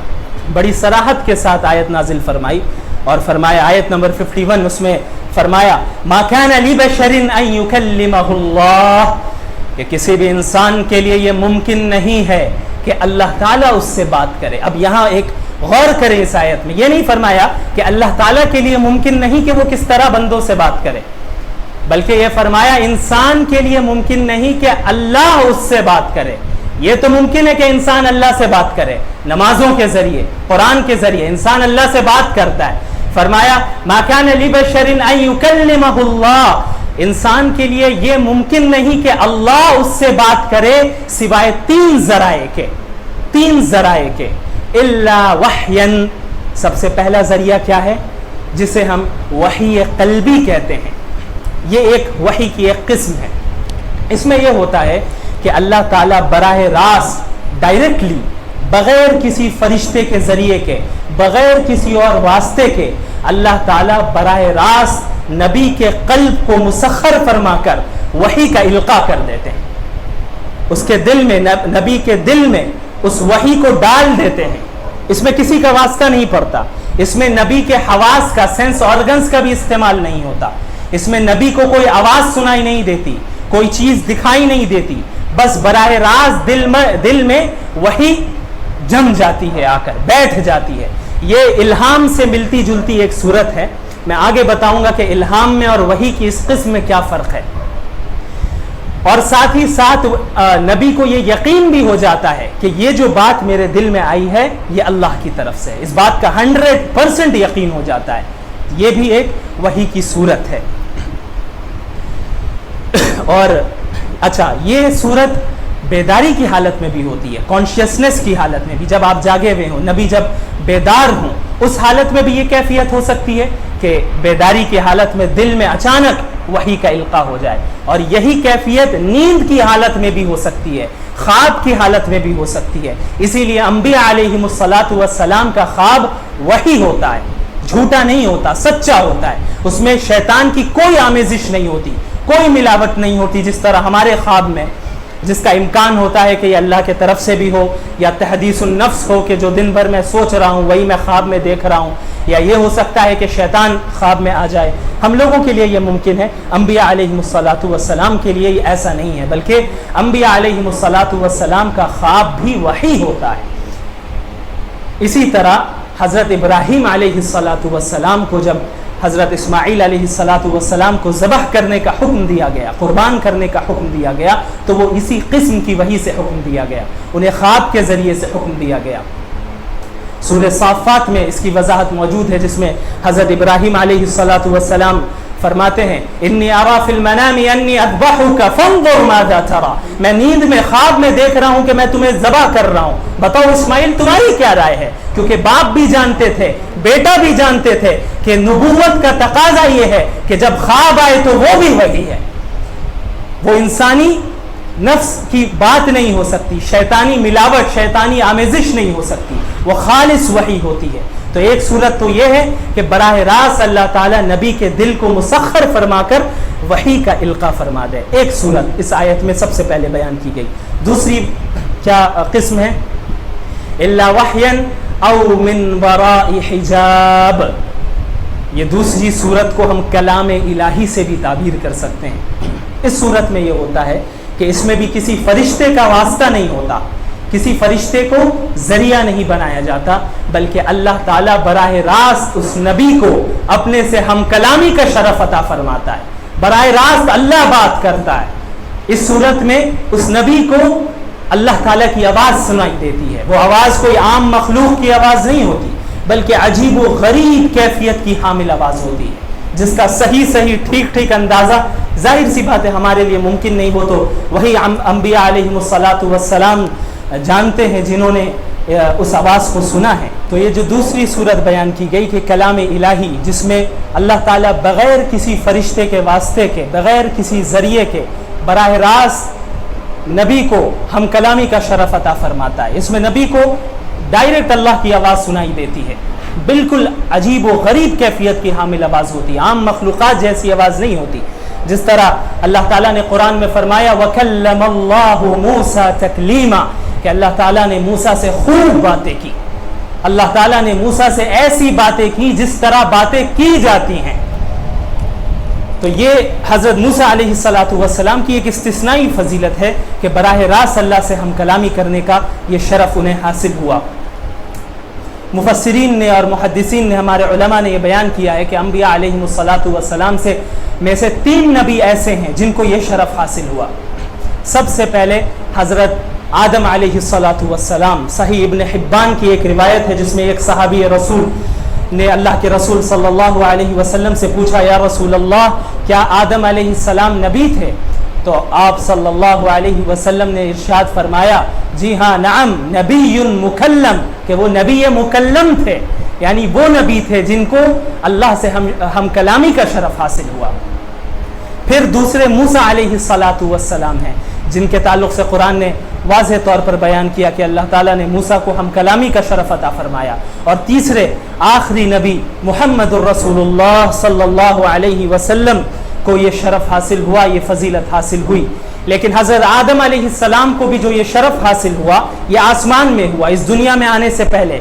بڑی صراحت کے ساتھ آیت نازل فرمائی اور فرمایا، آیت نمبر 51 اس میں فرمایا ما كان لبشر ان يكلمه اللہ، کہ کسی بھی انسان کے لیے یہ ممکن نہیں ہے کہ اللہ تعالیٰ اس سے بات کرے. اب یہاں ایک غور کریں اس آیت میں، یہ نہیں فرمایا کہ اللہ تعالیٰ کے لیے ممکن نہیں کہ وہ کس طرح بندوں سے بات کرے، بلکہ یہ فرمایا انسان کے لیے ممکن نہیں کہ اللہ اس سے بات کرے. یہ تو ممکن ہے کہ انسان اللہ سے بات کرے، نمازوں کے ذریعے، قرآن کے ذریعے انسان اللہ سے بات کرتا ہے، فرمایا ما کان لبشر ان یکلمہ اللہ، انسان کے لیے یہ ممکن نہیں کہ اللہ اس سے بات کرے سوائے تین ذرائع کے الا وحیا، سب سے پہلا ذریعہ کیا ہے؟ جسے ہم وحی قلبی کہتے ہیں. یہ ایک وحی کی ایک قسم ہے. اس میں یہ ہوتا ہے کہ اللہ تعالیٰ براہ راست ڈائریکٹلی، بغیر کسی فرشتے کے ذریعے کے، بغیر کسی اور واسطے کے، اللہ تعالیٰ براہ راست نبی کے قلب کو مسخر فرما کر وحی کا القاء کر دیتے ہیں. اس کے دل میں، نبی کے دل میں اس وحی کو ڈال دیتے ہیں. اس میں کسی کا واسطہ نہیں پڑتا. اس میں نبی کے حواس کا، سینس آرگنز کا بھی استعمال نہیں ہوتا. اس میں نبی کو کوئی آواز سنائی نہیں دیتی، کوئی چیز دکھائی نہیں دیتی. بس براہ راست دل میں وحی جم جاتی ہے، آ کر بیٹھ جاتی ہے. یہ الہام سے ملتی جلتی ایک صورت ہے. میں آگے بتاؤں گا کہ الہام میں اور وحی کی اس قسم میں کیا فرق ہے. اور ساتھ ہی ساتھ نبی کو یہ یقین بھی ہو جاتا ہے کہ یہ جو بات میرے دل میں آئی ہے یہ اللہ کی طرف سے ہے. اس بات کا 100% یقین ہو جاتا ہے. یہ بھی ایک وحی کی صورت ہے. اور اچھا، یہ صورت بیداری کی حالت میں بھی ہوتی ہے، کانشیسنس کی حالت میں بھی. جب آپ جاگے ہوئے ہوں، نبی جب بیدار ہوں، اس حالت میں بھی یہ کیفیت ہو سکتی ہے کہ بیداری کی حالت میں دل میں اچانک وحی کا القاء ہو جائے. اور یہی کیفیت نیند کی حالت میں بھی ہو سکتی ہے، خواب کی حالت میں بھی ہو سکتی ہے. اسی لیے انبیاء علیہم الصلاۃ والسلام کا خواب وحی ہوتا ہے، جھوٹا نہیں ہوتا، سچا ہوتا ہے. اس میں شیطان کی کوئی آمیزش نہیں ہوتی، کوئی ملاوٹ نہیں ہوتی. جس طرح ہمارے خواب میں، جس کا امکان ہوتا ہے کہ یہ اللہ کے طرف سے بھی ہو، یا تحدیث النفس ہو کہ جو دن بھر میں سوچ رہا ہوں وہی میں خواب میں دیکھ رہا ہوں، یا یہ ہو سکتا ہے کہ شیطان خواب میں آ جائے. ہم لوگوں کے لیے یہ ممکن ہے. انبیاء علیہم الصلاۃ والسلام کے لیے یہ ایسا نہیں ہے، بلکہ انبیاء علیہم الصلاۃ والسلام کا خواب بھی وحی ہوتا ہے. اسی طرح حضرت ابراہیم علیہ الصلاۃ والسلام کو جب حضرت اسماعیل علیہ الصلاۃ والسلام کو ذبح کرنے کا حکم دیا گیا، قربان کرنے کا حکم دیا گیا، تو وہ اسی قسم کی وحی سے حکم دیا گیا، انہیں خواب کے ذریعے سے حکم دیا گیا. سورہ صافات میں اس کی وضاحت موجود ہے، جس میں حضرت ابراہیم علیہ الصلاۃ والسلام فرماتے ہیں انی ارا فی المنام انی اذبحک فانظر ماذا ترى، میں نیند میں، خواب میں دیکھ رہا ہوں کہ میں تمہیں ذبح کر رہا ہوں، بتاؤ اسماعیل تمہاری کیا رائے ہے. کیونکہ باپ بھی جانتے تھے، بیٹا بھی جانتے تھے کہ نبوت کا تقاضا یہ ہے کہ جب خواب آئے تو وہ بھی وحی ہے، وہ انسانی نفس کی بات نہیں ہو سکتی، شیطانی ملاوٹ، شیطانی آمیزش نہیں ہو سکتی، وہ خالص وحی ہوتی ہے. تو ایک صورت تو یہ ہے کہ براہ راست اللہ تعالیٰ نبی کے دل کو مسخر فرما کر وحی کا القاء فرما دے. ایک صورت اس آیت میں سب سے پہلے بیان کی گئی. دوسری کیا قسم ہے؟ الا وحیا او من وراء حجاب. یہ دوسری صورت کو ہم کلام الہی سے بھی تعبیر کر سکتے ہیں. اس صورت میں یہ ہوتا ہے کہ اس میں بھی کسی فرشتے کا واسطہ نہیں ہوتا، کسی فرشتے کو ذریعہ نہیں بنایا جاتا، بلکہ اللہ تعالیٰ براہ راست اس نبی کو اپنے سے ہم کلامی کا شرف عطا فرماتا ہے. براہ راست اللہ بات کرتا ہے. اس صورت میں اس نبی کو اللہ تعالیٰ کی آواز سنائی دیتی ہے. وہ آواز کوئی عام مخلوق کی آواز نہیں ہوتی، بلکہ عجیب و غریب کیفیت کی حامل آواز ہوتی ہے، جس کا صحیح ٹھیک اندازہ ظاہر سی بات ہے ہمارے لیے ممکن نہیں. وہ تو وہی انبیاء علیہم الصلاۃ والسلام جانتے ہیں جنہوں نے اس آواز کو سنا ہے. تو یہ جو دوسری صورت بیان کی گئی کہ کلام الہی، جس میں اللہ تعالیٰ بغیر کسی فرشتے کے واسطے کے، بغیر کسی ذریعے کے براہ راست نبی کو ہم کلامی کا شرف عطا فرماتا ہے. اس میں نبی کو ڈائریکٹ اللہ کی آواز سنائی دیتی ہے، بالکل عجیب و غریب کیفیت کی حامل آواز ہوتی ہے، عام مخلوقات جیسی آواز نہیں ہوتی. جس طرح اللہ تعالیٰ نے قرآن میں فرمایا وَكَلَّمَ اللَّهُ مُوسَى تَكْلِيمًا، کہ اللہ تعالیٰ نے موسیٰ سے خوب باتیں کی. اللہ تعالیٰ نے موسیٰ سے ایسی باتیں کی جس طرح باتیں کی جاتی ہیں. تو یہ حضرت موسیٰ علیہ الصلاۃ والسلام کی ایک استثنائی فضیلت ہے کہ براہ راست اللہ سے ہم کلامی کرنے کا یہ شرف انہیں حاصل ہوا. مفسرین نے اور محدثین نے، ہمارے علماء نے یہ بیان کیا ہے کہ انبیاء علیہم الصلاۃ والسلام میں سے 3 نبی ایسے ہیں جن کو یہ شرف حاصل ہوا. سب سے پہلے حضرت آدم علیہ الصلاۃ والسلام. صحیح ابن حبان کی ایک روایت ہے جس میں ایک صحابی رسول نے اللہ کے رسول صلی اللہ علیہ وسلم سے پوچھا یا رسول اللہ کیا آدم علیہ السلام نبی تھے؟ تو آپ صلی اللہ علیہ وسلم نے ارشاد فرمایا جی ہاں نعم نبی مکلم، کہ وہ نبی مکلم تھے، یعنی وہ نبی تھے جن کو اللہ سے ہم کلامی کا شرف حاصل ہوا۔ پھر دوسرے موسیٰ علیہ السلام ہیں جن کے تعلق سے قرآن نے واضح طور پر بیان کیا کہ اللہ تعالیٰ نے موسیٰ کو ہم کلامی کا شرف عطا فرمایا۔ اور تیسرے آخری نبی محمد الرسول اللہ صلی اللہ علیہ وسلم کو یہ شرف حاصل ہوا، یہ فضیلت حاصل ہوئی۔ لیکن حضرت آدم علیہ السلام کو بھی جو یہ شرف حاصل ہوا یہ آسمان میں ہوا، اس دنیا میں آنے سے پہلے،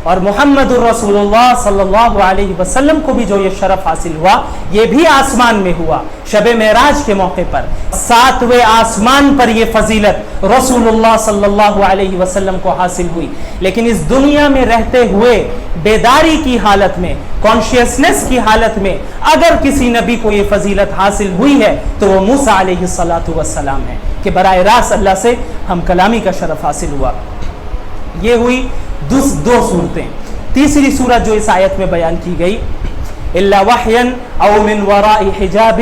اور محمد الرسول اللہ صلی اللہ علیہ وسلم کو بھی جو یہ شرف حاصل ہوا یہ بھی آسمان میں ہوا، شب معراج کے موقع پر 7ویں آسمان پر یہ فضیلت رسول اللہ صلی اللہ علیہ وسلم کو حاصل ہوئی۔ لیکن اس دنیا میں رہتے ہوئے بیداری کی حالت میں، کانشیسنس کی حالت میں اگر کسی نبی کو یہ فضیلت حاصل ہوئی ہے تو وہ موسیٰ علیہ السلام ہے کہ براہ راست اللہ سے ہم کلامی کا شرف حاصل ہوا۔ یہ ہوئی دو صورتیں۔ تیسری صورت جو اس آیت میں بیان کی گئی الا وحیا او من وراء حجاب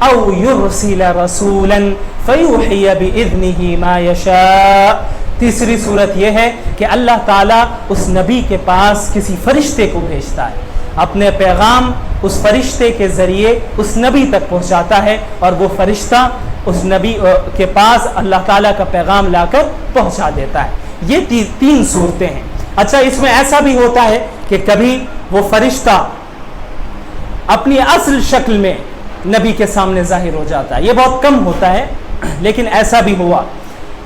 او يرسل رسولا فيوحي باذنه ما يشاء۔ تیسری صورت یہ ہے کہ اللہ تعالیٰ اس نبی کے پاس کسی فرشتے کو بھیجتا ہے، اپنے پیغام اس فرشتے کے ذریعے اس نبی تک پہنچاتا ہے، اور وہ فرشتہ اس نبی کے پاس اللہ تعالیٰ کا پیغام لا کر پہنچا دیتا ہے۔ یہ تین صورتیں ہیں۔ اچھا، اس میں ایسا بھی ہوتا ہے کہ کبھی وہ فرشتہ اپنی اصل شکل میں نبی کے سامنے ظاہر ہو جاتا ہے، یہ بہت کم ہوتا ہے لیکن ایسا بھی ہوا۔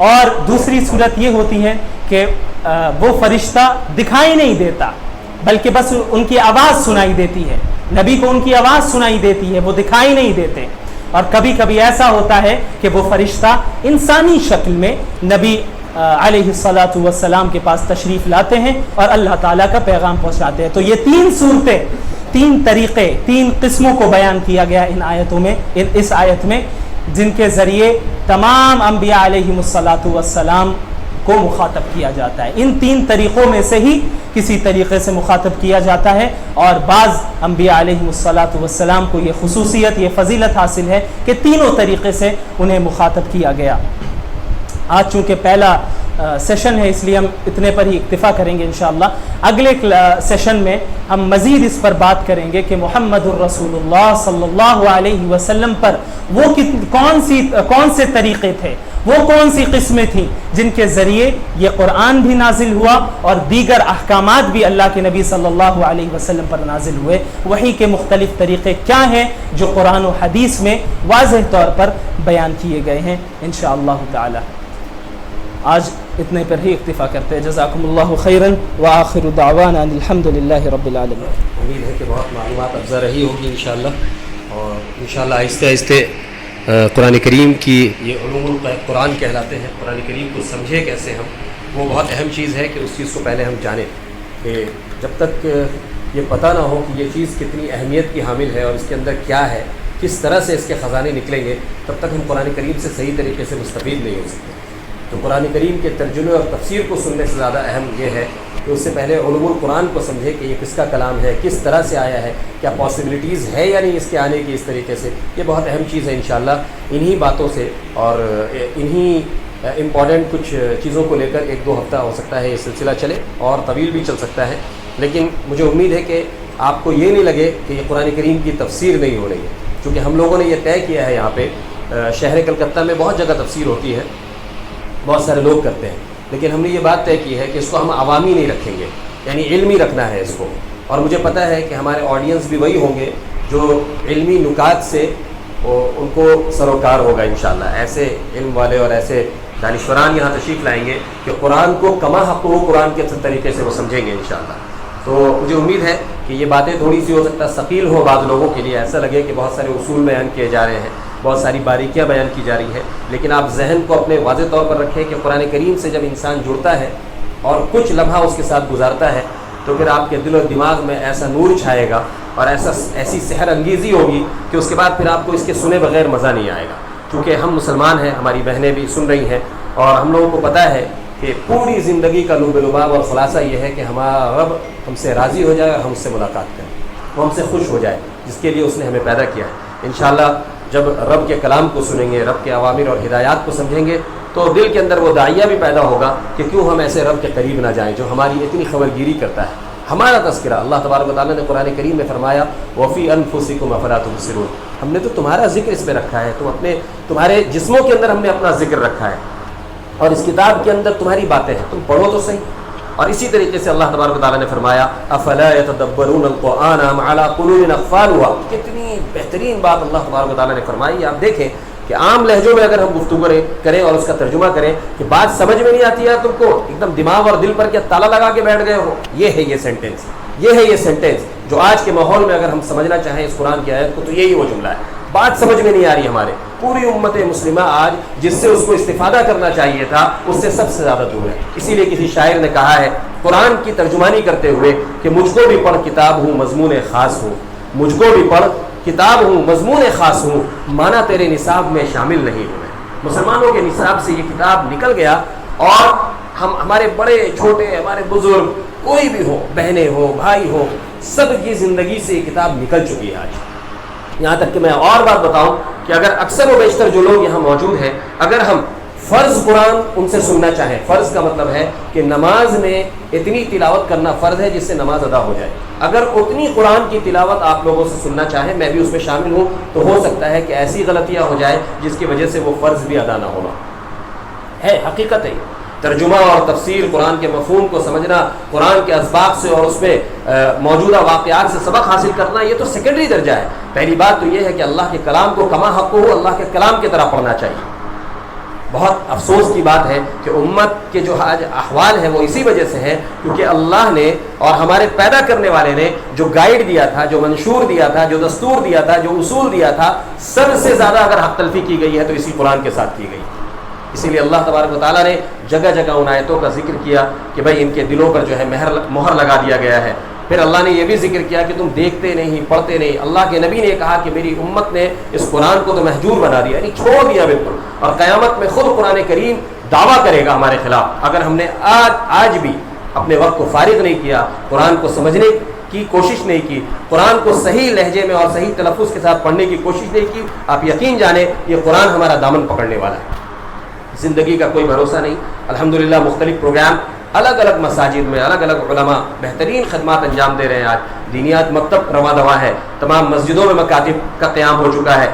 اور دوسری صورت یہ ہوتی ہے کہ وہ فرشتہ دکھائی نہیں دیتا بلکہ بس ان کی آواز سنائی دیتی ہے، نبی کو ان کی آواز سنائی دیتی ہے، وہ دکھائی نہیں دیتے۔ اور کبھی کبھی ایسا ہوتا ہے کہ وہ فرشتہ انسانی شکل میں نبی علیہ السلام کے پاس تشریف لاتے ہیں اور اللہ تعالیٰ کا پیغام پہنچاتے ہیں۔ تو یہ تین صورتیں، تین طریقے، تین قسموں کو بیان کیا گیا ان آیتوں میں، اس آیت میں، جن کے ذریعے تمام انبیاء علیہ السلام کو مخاطب کیا جاتا ہے۔ ان تین طریقوں میں سے ہی کسی طریقے سے مخاطب کیا جاتا ہے، اور بعض انبیاء علیہ السلام کو یہ خصوصیت، یہ فضیلت حاصل ہے کہ تینوں طریقے سے انہیں مخاطب کیا گیا۔ آج چونکہ پہلا سیشن ہے اس لیے ہم اتنے پر ہی اکتفا کریں گے انشاءاللہ۔ اگلے سیشن میں ہم مزید اس پر بات کریں گے کہ محمد الرسول اللہ صلی اللہ علیہ وسلم پر وہ کون سے طریقے تھے، وہ کون سی قسمیں تھیں جن کے ذریعے یہ قرآن بھی نازل ہوا اور دیگر احکامات بھی اللہ کے نبی صلی اللہ علیہ وسلم پر نازل ہوئے۔ وحی کے مختلف طریقے کیا ہیں جو قرآن و حدیث میں واضح طور پر بیان کیے گئے ہیں انشاءاللہ تعالی۔ آج اتنے پر ہی اکتفا کرتے ہیں۔ جزاکم اللہ خیرا وآخر دعوانا الحمدللہ رب العالمین۔ امید ہے کہ بہت معلومات افزا رہی ہوگی انشاءاللہ، اور انشاءاللہ آہستہ آہستہ قرآن کریم کی یہ علوم القرآن کہلاتے ہیں، قرآن کریم کو سمجھے کیسے ہم، وہ بہت اہم چیز ہے کہ اس چیز کو پہلے ہم جانیں، کہ جب تک یہ پتہ نہ ہو کہ یہ چیز کتنی اہمیت کی حامل ہے اور اس کے اندر کیا ہے، کس طرح سے اس کے خزانے نکلیں گے، تب تک ہم قرآن کریم سے صحیح طریقے سے مستفید نہیں ہو سکتے۔ تو قرآن کریم کے ترجمے اور تفسیر کو سننے سے زیادہ اہم یہ ہے کہ اس سے پہلے علوم القرآن کو سمجھے کہ یہ کس کا کلام ہے، کس طرح سے آیا ہے، کیا پاسبلٹیز ہے یا نہیں اس کے آنے کی اس طریقے سے۔ یہ بہت اہم چیز ہے انشاءاللہ۔ انہی باتوں سے اور انہی امپورٹنٹ کچھ چیزوں کو لے کر 1-2 ہفتہ ہو سکتا ہے یہ سلسلہ چلے، اور طویل بھی چل سکتا ہے، لیکن مجھے امید ہے کہ آپ کو یہ نہیں لگے کہ یہ قرآن کریم کی تفسیر نہیں ہو رہی ہے، کیونکہ ہم لوگوں نے یہ طے کیا ہے یہاں پہ شہر کلکتہ میں بہت جگہ تفسیر ہوتی ہے، بہت سارے لوگ کرتے ہیں، لیکن ہم نے یہ بات طے کی ہے کہ اس کو ہم عوامی نہیں رکھیں گے، یعنی علمی رکھنا ہے اس کو۔ اور مجھے پتہ ہے کہ ہمارے آڈینس بھی وہی ہوں گے جو علمی نکات سے ان کو سروکار ہوگا انشاءاللہ۔ ایسے علم والے اور ایسے دانشوران یہاں تشریف لائیں گے کہ قرآن کو کما حق ہو قرآن کے طریقے سے وہ سمجھیں گے انشاءاللہ۔ تو مجھے امید ہے کہ یہ باتیں تھوڑی سی ہو سکتا ہے ثقیل ہو بعض لوگوں کے لیے، ایسا لگے کہ بہت سارے اصول بیان کیے جا رہے ہیں، بہت ساری باریکیاں بیان کی جا رہی ہیں، لیکن آپ ذہن کو اپنے واضح طور پر رکھیں کہ قرآن کریم سے جب انسان جڑتا ہے اور کچھ لمحہ اس کے ساتھ گزارتا ہے تو پھر آپ کے دل و دماغ میں ایسا نور چھائے گا اور ایسی سحر انگیزی ہوگی کہ اس کے بعد پھر آپ کو اس کے سنے بغیر مزہ نہیں آئے گا۔ چونکہ ہم مسلمان ہیں، ہماری بہنیں بھی سن رہی ہیں، اور ہم لوگوں کو پتہ ہے کہ پوری زندگی کا لب لباب اور خلاصہ یہ ہے کہ ہمارا رب ہم سے راضی ہو جائے اور ہم سے ملاقات کرے، وہ ہم سے خوش ہو جائے، جس کے لیے اس نے ہمیں پیدا کیا ہے۔ انشاءاللہ جب رب کے کلام کو سنیں گے، رب کے اوامر اور ہدایات کو سمجھیں گے، تو دل کے اندر وہ داعیہ بھی پیدا ہوگا کہ کیوں ہم ایسے رب کے قریب نہ جائیں جو ہماری اتنی خبرگیری کرتا ہے۔ ہمارا تذکرہ اللہ تبارک و تعالیٰ نے قرآن کریم میں فرمایا وَفِي أَنفُسِكُمْ أَفَلَا تُبْصِرُونَ، ہم نے تو تمہارا ذکر اس میں رکھا ہے، تمہارے جسموں کے اندر ہم نے اپنا ذکر رکھا ہے، اور اس کتاب کے اندر تمہاری باتیں ہیں، تم پڑھو تو صحیح۔ اور اسی طریقے سے اللہ تبارک و تعالیٰ نے فرمایا افلا يتدبرون القرآن ام على قلوب اقفالها، کتنی بہترین بات اللہ تبارک و تعالیٰ نے فرمائی۔ آپ دیکھیں کہ عام لہجوں میں اگر ہم گفتگو کریں اور اس کا ترجمہ کریں کہ بات سمجھ میں نہیں آتی ہے تم کو، ایک دم دماغ اور دل پر کیا تالا لگا کے بیٹھ گئے ہو، یہ ہے یہ سینٹینس جو آج کے ماحول میں اگر ہم سمجھنا چاہیں اس قرآن کی آیت کو تو یہی وہ جملہ ہے۔ بات سمجھ میں نہیں آ رہی ہمارے، پوری امت مسلمہ آج جس سے اس کو استفادہ کرنا چاہیے تھا اس سے سب سے زیادہ دور ہے۔ اسی لیے کسی شاعر نے کہا ہے قرآن کی ترجمانی کرتے ہوئے کہ مجھ کو بھی پڑھ کتاب ہوں مضمون خاص ہوں، مجھ کو بھی پڑھ کتاب ہوں مضمون خاص ہوں، مانا تیرے نصاب میں شامل نہیں ہوں میں۔ مسلمانوں کے نصاب سے یہ کتاب نکل گیا، اور ہمارے بڑے چھوٹے، ہمارے بزرگ، کوئی بھی ہو، بہنیں ہو، بھائی ہو، سب کی زندگی سے یہ کتاب نکل چکی ہے آج۔ یہاں تک کہ میں اور بات بتاؤں کہ اگر اکثر و بیشتر جو لوگ یہاں موجود ہیں، اگر ہم فرض قرآن ان سے سننا چاہیں، فرض کا مطلب ہے کہ نماز میں اتنی تلاوت کرنا فرض ہے جس سے نماز ادا ہو جائے، اگر اتنی قرآن کی تلاوت آپ لوگوں سے سننا چاہیں، میں بھی اس میں شامل ہوں، تو ہو سکتا ہے کہ ایسی غلطیاں ہو جائے جس کی وجہ سے وہ فرض بھی ادا نہ ہونا ہے۔ حقیقت ہے، ترجمہ اور تفسیر، قرآن کے مفہوم کو سمجھنا، قرآن کے اسباق سے اور اس میں موجودہ واقعات سے سبق حاصل کرنا، یہ تو سیکنڈری درجہ ہے۔ پہلی بات تو یہ ہے کہ اللہ کے کلام کو کما حق ہو، اللہ کے کلام کی طرح پڑھنا چاہیے۔ بہت افسوس کی بات ہے کہ امت کے جو آج احوال ہیں وہ اسی وجہ سے ہے کیونکہ اللہ نے اور ہمارے پیدا کرنے والے نے جو گائیڈ دیا تھا، جو منشور دیا تھا، جو دستور دیا تھا، جو اصول دیا تھا، سب سے زیادہ اگر حق تلفی کی گئی ہے تو اسی قرآن کے ساتھ کی گئی۔ اسی لیے اللہ تبارک و تعالیٰ نے جگہ جگہ ان آیتوں کا ذکر کیا کہ بھائی ان کے دلوں پر جو ہے مہر لگا دیا گیا ہے۔ پھر اللہ نے یہ بھی ذکر کیا کہ تم دیکھتے نہیں، پڑھتے نہیں۔ اللہ کے نبی نے کہا کہ میری امت نے اس قرآن کو تو مہجور بنا دیا، یعنی چھوڑ دیا بالکل، اور قیامت میں خود قرآن کریم دعویٰ کرے گا ہمارے خلاف اگر ہم نے آج بھی اپنے وقت کو فارغ نہیں کیا، قرآن کو سمجھنے کی کوشش نہیں کی، قرآن کو صحیح لہجے میں اور صحیح تلفظ کے ساتھ پڑھنے کی کوشش نہیں کی۔ آپ یقین جانیں یہ قرآن ہمارا دامن پکڑنے والا ہے، زندگی کا کوئی بھروسہ نہیں۔ الحمدللہ مختلف پروگرام الگ الگ مساجد میں الگ الگ علماء بہترین خدمات انجام دے رہے ہیں۔ آج دینیات مکتب رواں دواں ہے، تمام مسجدوں میں مکاتب کا قیام ہو چکا ہے،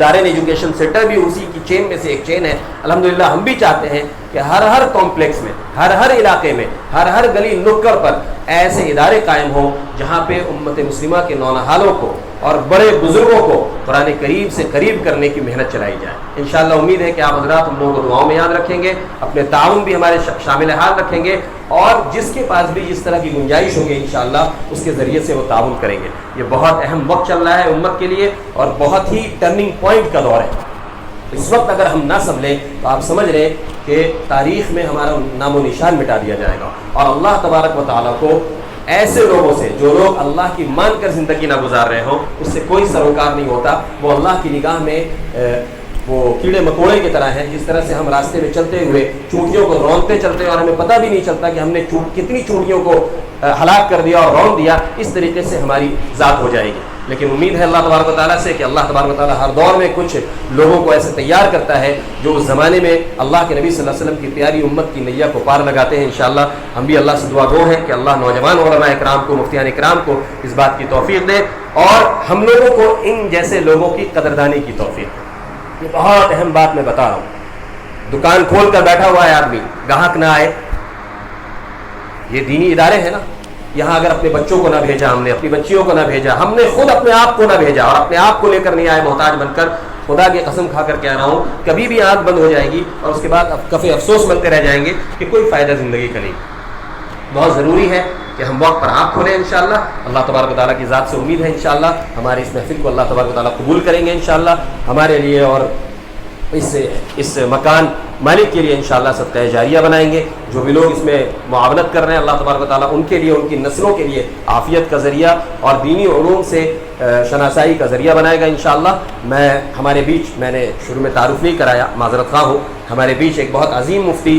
دارین ایجوکیشن سینٹر بھی اسی کی چین میں سے ایک چین ہے۔ الحمدللہ ہم بھی چاہتے ہیں کہ ہر کمپلیکس میں، ہر علاقے میں، ہر گلی نکڑ پر ایسے ادارے قائم ہوں جہاں پہ امت مسلمہ کے نونہالوں کو اور بڑے بزرگوں کو قرآن کریم سے قریب کرنے کی محنت چلائی جائے۔ انشاءاللہ امید ہے کہ آپ حضرات ہم لوگوں کو دعاؤں میں یاد رکھیں گے، اپنے تعاون بھی ہمارے شامل حال رکھیں گے، اور جس کے پاس بھی جس طرح کی گنجائش ہوگی انشاءاللہ اس کے ذریعے سے وہ تعاون کریں گے۔ یہ بہت اہم وقت چل رہا ہے امت کے لیے اور بہت ہی ٹرننگ پوائنٹ کا دور ہے۔ اس وقت اگر ہم نہ سنبھلیں تو آپ سمجھ لیں کہ تاریخ میں ہمارا نام و نشان مٹا دیا جائے گا، اور اللہ تبارک و تعالیٰ کو ایسے لوگوں سے جو لوگ اللہ کی مان کر زندگی نہ گزار رہے ہوں اس سے کوئی سروکار نہیں ہوتا۔ وہ اللہ کی نگاہ میں وہ کیڑے مکوڑے کی طرح ہیں، جس طرح سے ہم راستے میں چلتے ہوئے چونٹیوں کو رونتے چلتے ہیں اور ہمیں پتہ بھی نہیں چلتا کہ ہم نے کتنی چونٹیوں کو ہلاک کر دیا اور رون دیا، اس طریقے سے ہماری ذات ہو جائے گی۔ لیکن امید ہے اللہ تبارک و تعالیٰ سے کہ اللہ تبارک و تعالیٰ ہر دور میں کچھ لوگوں کو ایسے تیار کرتا ہے جو اس زمانے میں اللہ کے نبی صلی اللہ علیہ وسلم کی پیاری امت کی نیا کو پار لگاتے ہیں۔ انشاءاللہ ہم بھی اللہ سے دعا گو ہیں کہ اللہ نوجوان علماء اکرام کو، مفتیان اکرام کو اس بات کی توفیق دے اور ہم لوگوں کو ان جیسے لوگوں کی قدردانی کی توفیق دے۔ یہ بہت اہم بات میں بتا رہا ہوں، دکان کھول کر بیٹھا ہوا ہے آدمی، گاہک نہ آئے، یہ دینی ادارے ہیں نا، یہاں اگر اپنے بچوں کو نہ بھیجا، ہم نے اپنی بچیوں کو نہ بھیجا، ہم نے خود اپنے آپ کو نہ بھیجا اور اپنے آپ کو لے کر نہیں آئے محتاج بن کر، خدا کی قسم کھا کر کہہ رہا ہوں کبھی بھی آنکھ بند ہو جائے گی اور اس کے بعد کفے افسوس بنتے رہ جائیں گے کہ کوئی فائدہ زندگی کا نہیں۔ بہت ضروری ہے کہ ہم وقت پر آنکھ کھولیں انشاءاللہ۔ اللہ تبارک و تعالیٰ کی ذات سے امید ہے انشاءاللہ ہماری اس محفل کو اللہ تبارک و تعالیٰ قبول کریں گے انشاءاللہ ہمارے لیے، اور اس مکان مالک کے لیے انشاءاللہ صدقہ جاریہ بنائیں گے۔ جو بھی لوگ اس میں معاونت کر رہے ہیں اللہ تبارک و تعالیٰ ان کے لیے، ان کی نسلوں کے لیے عافیت کا ذریعہ اور دینی علوم سے شناسائی کا ذریعہ بنائے گا انشاءاللہ۔ ہمارے بیچ، میں نے شروع میں تعارف نہیں کرایا، معذرت خواہ ہوں، ہمارے بیچ ایک بہت عظیم مفتی